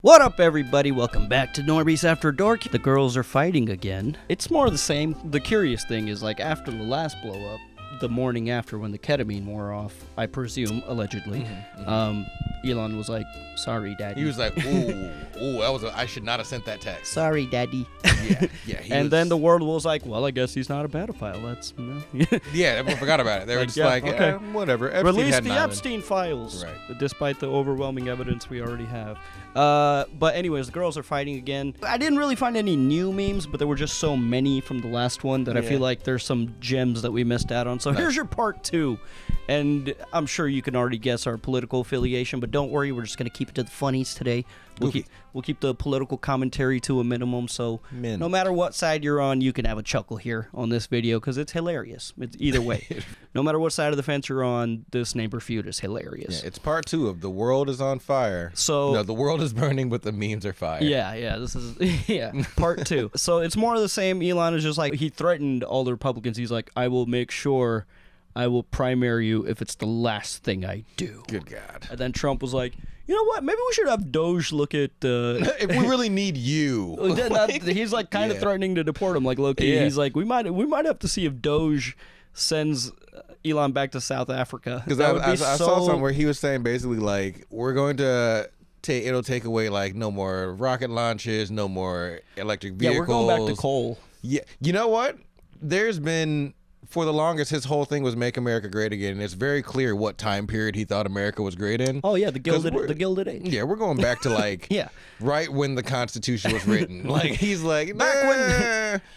What up, everybody? Welcome back to Normies After Dark. The girls are fighting again. It's more of the same. The curious thing is, like, after the last blow up, the morning after when the ketamine wore off, I presume, allegedly, Elon was like, sorry, daddy. He was like, ooh, I should not have sent that text. Sorry, daddy. Yeah. Then the world was like, well, I guess he's not a pedophile. That's, yeah, everyone forgot about it. They were just okay. Whatever. Epstein Release the Epstein files, right? Despite the overwhelming evidence we already have. But anyways, the girls are fighting again. I didn't really find any new memes, but there were just so many from the last one that I feel like there's some gems that we missed out on. So here's your part 2. And I'm sure you can already guess our political affiliation, but don't worry, we're just going to keep it to the funnies today. We'll keep the political commentary to a minimum, so no matter what side you're on, you can have a chuckle here on this video, because it's hilarious. It's either way. No matter what side of the fence you're on, this neighbor feud is hilarious. Yeah, it's part 2 of The World is on Fire. So no, the world is burning, but the memes are fire. Yeah, this is part 2. So it's more of the same. Elon is just like, he threatened all the Republicans. He's like, I will make sure I will primary you if it's the last thing I do. Good God. And then Trump was like, you know what? Maybe we should have Doge look at... if we really need you. He's like kind of threatening to deport him. Like, low-key. Yeah. He's like, we might have to see if Doge sends Elon back to South Africa. Because I saw something where he was saying basically like, we're going to... it'll take away like no more rocket launches, no more electric vehicles. Yeah, we're going back to coal. Yeah, you know what? There's been... For the longest, his whole thing was make America great again, and it's very clear what time period he thought America was great in. Oh yeah, the Gilded Age. Yeah, we're going back to like right when the Constitution was written. Like he's like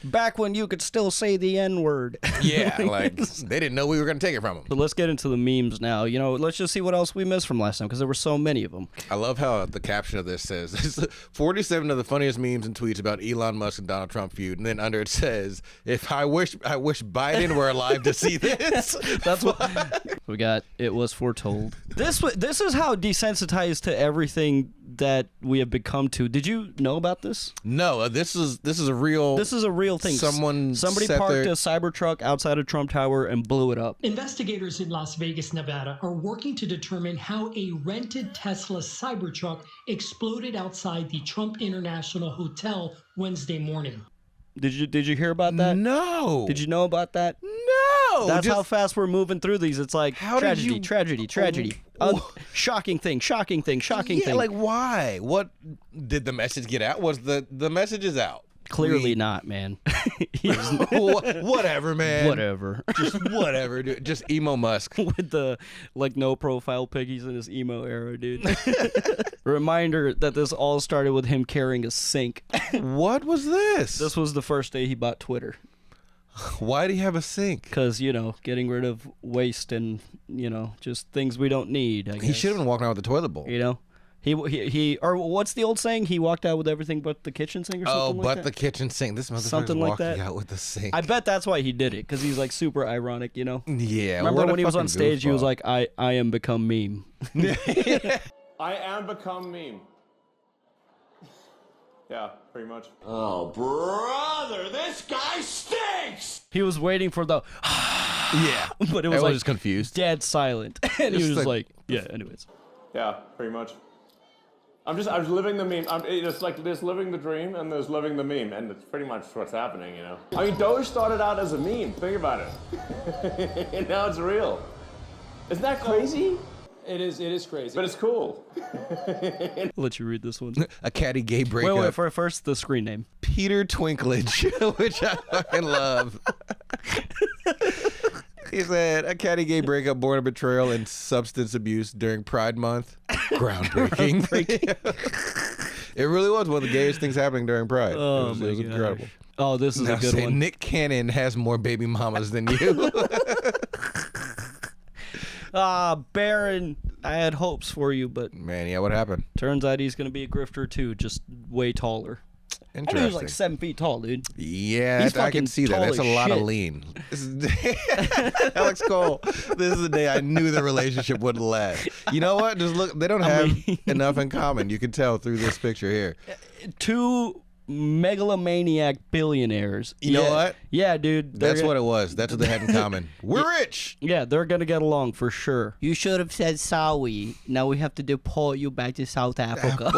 back when you could still say the N-word. Yeah, like they didn't know we were going to take it from him. But let's get into the memes now. You know, let's just see what else we missed from last time, because there were so many of them. I love how the caption of this says 47 of the funniest memes and tweets about Elon Musk and Donald Trump feud, and then under it says, "If I wish Biden were alive to see this." That's what we got. It was foretold. This is how desensitized to everything that we have become to. Did you know about this? No, this is a real thing. Somebody parked a Cybertruck outside of Trump Tower and blew it up. Investigators in Las Vegas, Nevada are working to determine how a rented Tesla Cybertruck exploded outside the Trump International Hotel Wednesday morning. Did you hear about that? No. Did you know about that? No. That's how fast we're moving through these. It's like tragedy. Shocking thing. Yeah, like why? What did the message get out? Was the message is out? Clearly not, man. Whatever, man. Whatever. Just whatever, dude. Just emo Musk. With the, like, no profile pic. He's in his emo era, dude. Reminder that this all started with him carrying a sink. What was this? This was the first day he bought Twitter. Why do you have a sink? Because, getting rid of waste and, just things we don't need, I guess. He should have been walking out with the toilet bowl. He or what's the old saying? He walked out with everything but the kitchen sink or something like that? Oh, but the kitchen sink. This motherfucker's walking out with the sink. I bet that's why he did it, because he's like super ironic, Yeah. Remember when he was on stage, he was like, I am become meme. I am become meme. Yeah, pretty much. Oh, brother, this guy stinks! He was waiting for the yeah, but it was like just confused, dead silent, and he was like, yeah. Anyways. Yeah, pretty much. I'm just living the meme. It's like there's living the dream and there's living the meme, and it's pretty much what's happening, I mean, Doge started out as a meme. Think about it. And now it's real. Isn't that crazy? It is crazy. But it's cool. I'll let you read this one. A catty gay breakup. Wait, for first the screen name. Peter Twinklage, which I fucking love. He said, a catty gay breakup born of betrayal and substance abuse during Pride Month. Groundbreaking. It really was one of the gayest things happening during Pride. Oh, it was incredible. Oh, this is a good one. Nick Cannon has more baby mamas than you. Baron, I had hopes for you, but... Man, yeah, what happened? Turns out he's going to be a grifter, too, just way taller. Interesting. I knew he was like 7 feet tall, dude. Yeah, I can see that. That's a lot of lean. Alex Cole, this is the day I knew the relationship wouldn't last. You know what? Just look, they don't have enough in common. You can tell through this picture here. Two megalomaniac billionaires. You know what? Yeah, dude. That's what it was. That's what they had in common. We're rich. Yeah, they're gonna get along for sure. You should have said sorry. Now we have to deport you back to South Africa.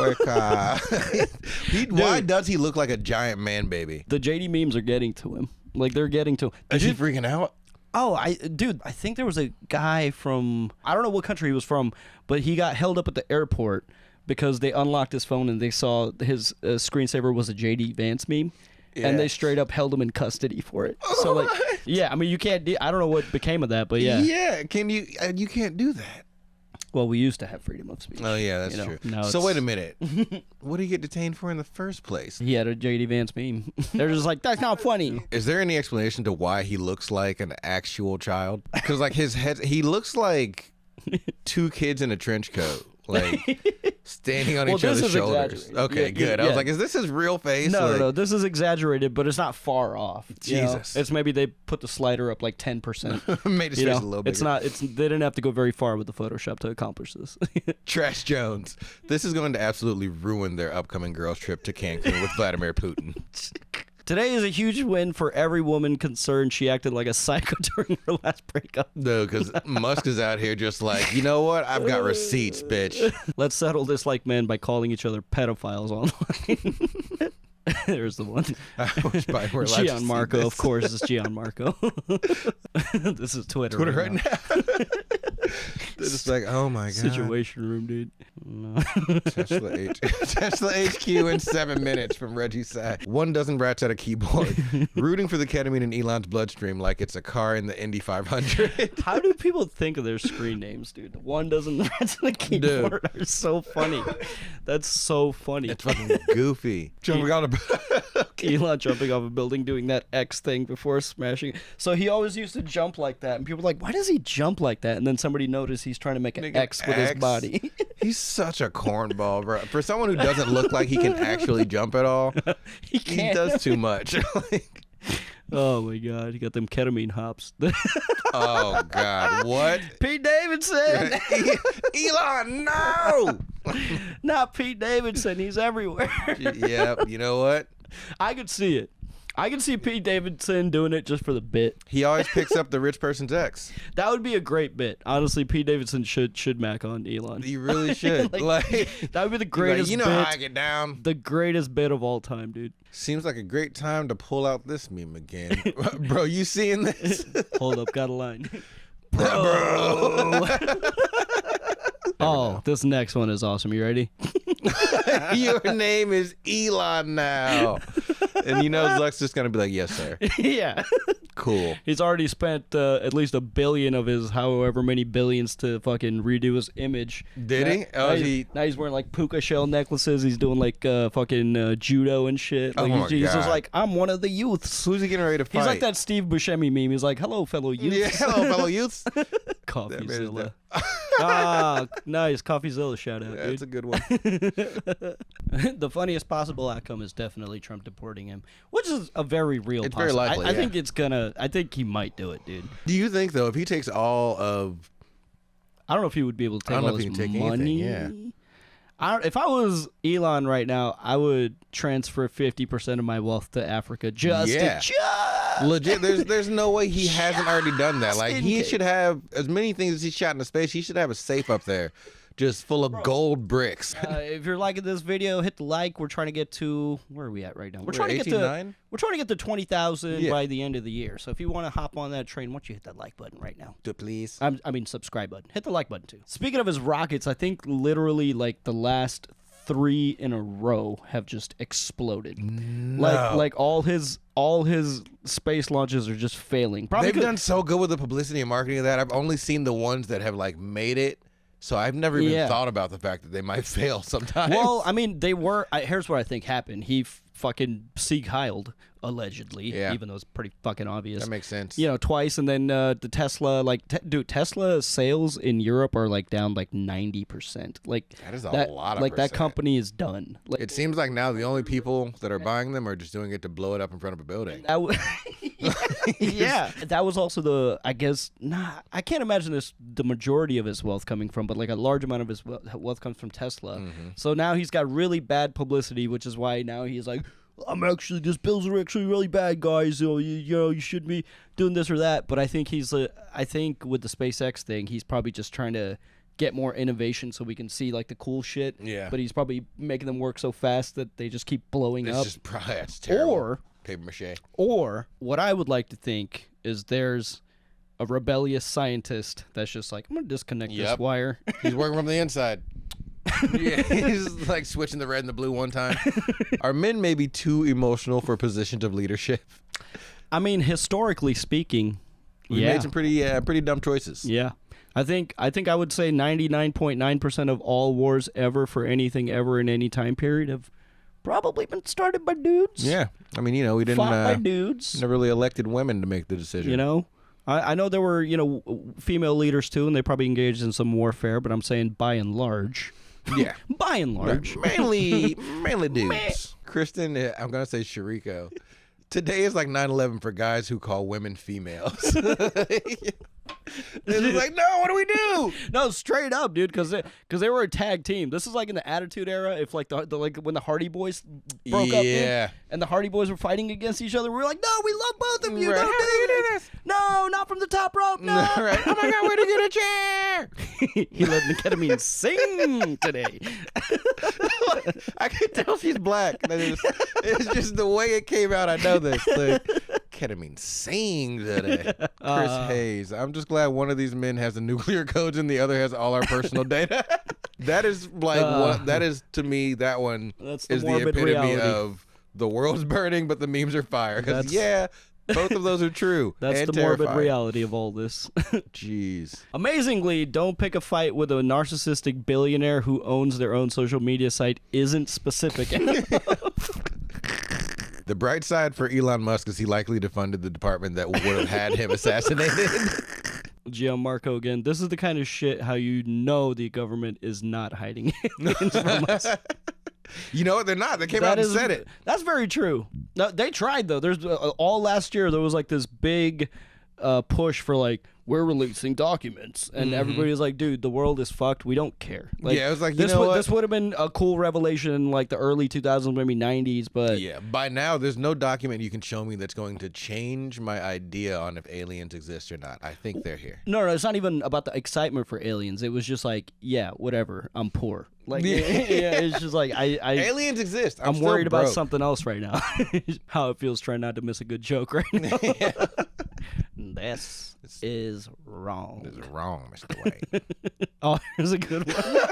Why does he look like a giant man baby? The JD memes are getting to him. Like, they're getting to him. Is he freaking out? Oh, I think there was a guy from, I don't know what country he was from, but he got held up at the airport because they unlocked his phone and they saw his screensaver was a JD Vance meme. Yeah. And they straight up held him in custody for it. So, like, yeah, I mean, you can't, I don't know what became of that, but yeah. Yeah, you can't do that. Well, we used to have freedom of speech. Oh, yeah, that's true. So, wait a minute. What did he get detained for in the first place? He had a JD Vance meme. They're just like, that's not funny. Is there any explanation to why he looks like an actual child? Because, like, his head, he looks like two kids in a trench coat. Like, standing on each other's shoulders. Okay, good. I was like, is this his real face? No. This is exaggerated, but it's not far off. Jesus. It's maybe they put the slider up like 10%. Made his face a little bigger. They didn't have to go very far with the Photoshop to accomplish this. Trash Jones. This is going to absolutely ruin their upcoming girls' trip to Cancun with Vladimir Putin. Today is a huge win for every woman concerned she acted like a psycho during her last breakup. No, because Musk is out here just like, you know what? I've got receipts, bitch. Let's settle this like men by calling each other pedophiles online. There's the one. Gian Marco, of course, is Gian Marco. This is Twitter right now. They're just like, oh my god. Situation room, dude. No. Tesla HQ in 7 minutes from Reggie's side. 12 rats at a keyboard, rooting for the ketamine in Elon's bloodstream like it's a car in the Indy 500. How do people think of their screen names, dude? 12 rats at a keyboard are so funny. That's so funny. It's fucking goofy. Elon jumping off a building doing that X thing before smashing. So he always used to jump like that, and people were like, why does he jump like that? And then somebody noticed he's trying to make an X with his body. He's such a cornball, bro. For someone who doesn't look like he can actually jump at all, he does too much. Oh my god, he got them ketamine hops. Oh god, what? Pete Davidson! Elon, no! Not Pete Davidson, he's everywhere. Yep, you know what? I could see it. I can see Pete Davidson doing it just for the bit. He always picks up the rich person's ex. That would be a great bit. Honestly, Pete Davidson should mac on Elon. He really should. like, that would be the greatest you know bit. How I get down. The greatest bit of all time, dude. Seems like a great time to pull out this meme again. Bro, you seeing this? Hold up, got a line. Bro. Oh, this next one is awesome. You ready? Your name is Elon now. And you know Zuck's just going to be like, yes, sir. Yeah. Cool. He's already spent at least $1 billion of his however many billions to fucking redo his image. Did he? Now he's wearing like puka shell necklaces. He's doing like fucking judo and shit. Like, he's just like, I'm one of the youths. Who's he getting ready to fight? He's like that Steve Buscemi meme. He's like, hello, fellow youths. Yeah, hello, fellow youths. Coffeezilla. Nice. Coffeezilla shout out, dude. That's a good one. The funniest possible outcome is definitely Trump deporting him, which is a very real It's very likely, I think it's gonna, I think he might do it, dude. Do you think, though, if he takes all of... I don't know if he would be able to take all his money. Anything, yeah. If I was Elon right now, I would transfer 50% of my wealth to Africa Legit, there's no way he hasn't already done that. Like, he should have as many things as he shot into space. He should have a safe up there just full of gold bricks. If you're liking this video, hit the like. We're trying to get to, where are we at right now? We're trying to get to 20,000 by the end of the year. So if you want to hop on that train, why don't you hit that like button right now? Do it, please. I mean, subscribe button. Hit the like button too. Speaking of his rockets, I think literally like the last 3 in a row have just exploded. No. Like all his space launches are just failing. They've done so good with the publicity and marketing of that. I've only seen the ones that have like made it. So I've never even thought about the fact that they might fail sometimes. Well, I mean, they were. Here's what I think happened. He fucking Sieg Heiled, allegedly, even though it's pretty fucking obvious. That makes sense. You know, twice, and then the Tesla, like, dude, Tesla sales in Europe are like down like 90%. Like that is a lot of like percent. That company is done. Like, it seems like now the only people that are buying them are just doing it to blow it up in front of a building. Yeah, that was also the, I guess, I can't imagine this, the majority of his wealth coming from, but like a large amount of his wealth comes from Tesla. So now he's got really bad publicity, which is why now he's like, This pills are actually really bad, guys. You shouldn't be doing this or that. But I think I think with the SpaceX thing, he's probably just trying to get more innovation so we can see like the cool shit. Yeah. But he's probably making them work so fast that they just keep blowing up. That's terrible. Or paper mache. Or what I would like to think is there's a rebellious scientist that's just like, I'm gonna disconnect this wire. He's working from the inside. Yeah, he's like switching the red and the blue one time. Are men maybe too emotional for positions of leadership? I mean, historically speaking, we made some pretty dumb choices. Yeah. I think I would say 99.9% of all wars ever for anything ever in any time period have probably been started by dudes. Yeah. I mean, we didn't fought by dudes. Never really elected women to make the decision. I know there were, female leaders too, and they probably engaged in some warfare, but I'm saying by and large. Yeah. By and large. Mainly dudes. Kristen, I'm going to say Shariko. Today is like 9/11 for guys who call women females. It's like, no, what do we do? No, straight up, dude, because they were a tag team. This is like in the Attitude Era, if like the when the Hardy Boys broke up, and the Hardy Boys were fighting against each other. We were like, no, we love both of you. Right. Don't do this. No, not from the top rope. No. Right. Oh my God, where'd he get a chair? He let the ketamine sing today. I could tell she's black. It's just the way it came out. I know this. Like, ketamine sing today. Chris Hayes. I'm just glad one of these men has the nuclear codes and the other has all our personal data. That is like that is to me, that one is the epitome reality of the world's burning, but the memes are fire. Because both of those are true. That's and the terrifying. morbid reality of all this. Jeez. Amazingly, don't pick a fight with a narcissistic billionaire who owns their own social media site isn't specific enough. The bright side for Elon Musk is he likely defunded the department that would have had him assassinated. Gianmarco again. This is the kind of shit how the government is not hiding aliens from us. You know what? They're not. They came out and said it. That's very true. No, they tried though. There's all last year there was like this big push for like, we're releasing documents, and everybody was like, dude, the world is fucked, we don't care. Like, it was like, this would have been a cool revelation in like the early 2000s, maybe 90s, but by now there's no document you can show me that's going to change my idea on if aliens exist or not. I think they're here. No, it's not even about the excitement for aliens. It was just like, whatever, I'm poor. Like, it's just like aliens exist. I'm worried about something else right now. How it feels trying not to miss a good joke right now. This is wrong. This is wrong, Mr. Wayne. Oh, here's a good one.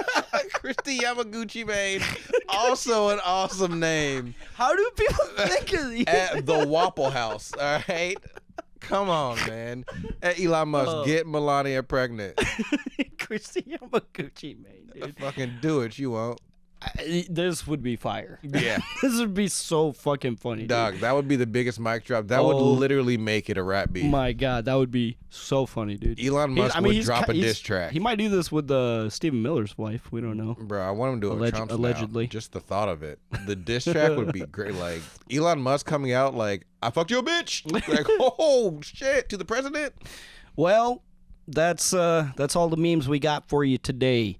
Christy Yamaguchi made also an awesome name. How do people think of these? At the Waffle House, all right? Come on, man. At Elon Musk, get Melania pregnant. Christy Yamaguchi made, dude. Fucking do it, you won't. This would be fire. Yeah. This would be so fucking funny, Dog, dude. that would be the biggest mic drop. That would literally make it a rap beat. My God, that would be so funny, dude. Elon Musk would drop a diss track. He might do this with Stephen Miller's wife. We don't know. Bro, I want him to do it with Trump's allegedly. Now. Just the thought of it. The diss track would be great. Like, Elon Musk coming out like, I fucked your bitch. Like, oh, shit, to the president. Well, that's all the memes we got for you today.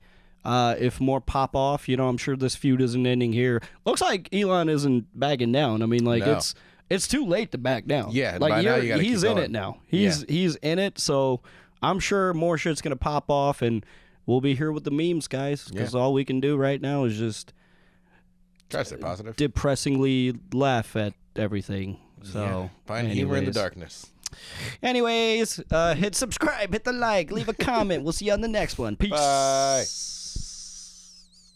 If more pop off, I'm sure this feud isn't ending here. Looks like Elon isn't backing down. I mean, like, no. it's too late to back down. Yeah, like by now you gotta he's keep in going. it now. He's in it, so I'm sure more shit's gonna pop off, and we'll be here with the memes, guys. Because all we can do right now is just try to stay positive, depressingly laugh at everything. So find humor in the darkness. Anyways, hit subscribe, hit the like, leave a comment. We'll see you on the next one. Peace. Bye.